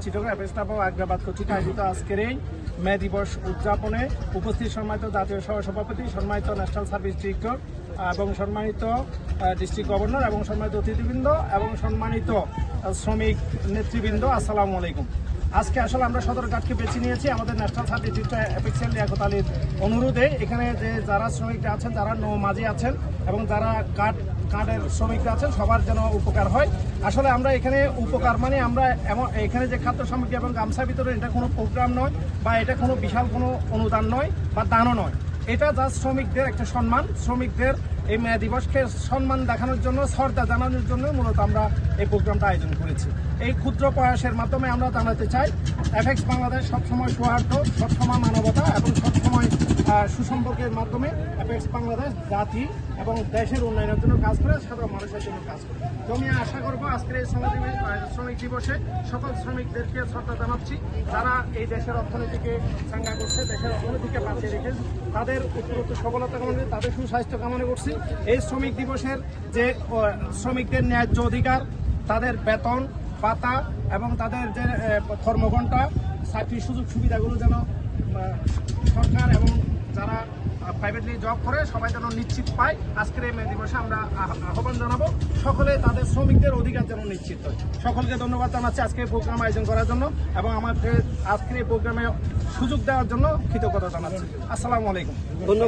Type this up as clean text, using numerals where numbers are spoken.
Chittagong apex club ও আগ্রাবাদ কর্তৃক আয়োজিত আজকের এই মে দিবস উদযাপনে উপস্থিত সম্মানিত জাতীয় সভাপতি, সম্মানিত ন্যাশনাল সার্ভিস ডিরেক্টর এবং সম্মানিত ডিস্ট্রিক্ট গভর্নর এবং সম্মানিত অতিথিবৃন্দ এবং সম্মানিত শ্রমিক নেতৃবৃন্দ, আসসালামু আলাইকুম। আজকে আসলে আমরা সদরঘাটকে বেছে নিয়েছি আমাদের ন্যাশনাল সার্ভিস ডিরেক্টর অ্যাপেক্সের লিয়াকত আলীর অনুরোধে। এখানে যে যারা শ্রমিকরা আছেন, যারা নৌমাঝি আছেন এবং যারা কার্ডের শ্রমিকরা আছেন, সবার যেন উপকার হয়। আসলে আমরা এখানে উপকার মানে আমরা এখানে যে খাদ্য সামগ্রী এবং গামছা বিতরণ, এটা কোনো প্রোগ্রাম নয় বা এটা কোনো বিশাল কোনো অনুদান নয় বা দানও নয়। এটা জাস্ট শ্রমিকদের একটা সম্মান, শ্রমিকদের এই মে দিবসকে সম্মান দেখানোর জন্য, শ্রদ্ধা জানানোর জন্য মূলত আমরা এই প্রোগ্রামটা আয়োজন করেছি। এই ক্ষুদ্র প্রয়াসের মাধ্যমে আমরা জানাতে চাই অ্যাপেক্স বাংলাদেশ সবসময় সৌহার্দ্য, সবসময় মানবতা এবং সবসময় সুসম্পর্কের মাধ্যমে অ্যাপেক্স বাংলাদেশ জাতি এবং দেশের উন্নয়নের জন্য কাজ করে, সাধারণ মানুষের জন্য কাজ করে। তো আমি আশা করবো আজকের এই শ্রমিক দিবসে সকল শ্রমিকদেরকে শ্রদ্ধা জানাচ্ছি, যারা এই দেশের অর্থনীতিকে চাঙ্গা করছে, দেশের অর্থনীতিকে বাঁচিয়ে রেখে তাদের উত্তরোত্তর সফলতা কামনা, তাদের সুস্বাস্থ্য কামনা করছি। এই শ্রমিক দিবসের যে শ্রমিকদের ন্যায্য অধিকার, তাদের বেতন ভাতা এবং তাদের যে কর্মঘণ্টা, চাকরির সুযোগ সুবিধাগুলো যেন সরকার এবং যারা প্রাইভেটলি জব করে সবাই যেন নিশ্চিত পায়। আজকের এই মে দিবসে আমরা আহ্বান জানাবো সকলে তাদের শ্রমিকদের অধিকার যেন নিশ্চিত হয়। সকলকে ধন্যবাদ জানাচ্ছি আজকে এই প্রোগ্রাম আয়োজন করার জন্য এবং আমাদের আজকের এই প্রোগ্রামে সুযোগ দেওয়ার জন্য কৃতজ্ঞতা জানাচ্ছি। আসসালামু আলাইকুম। ধন্যবাদ।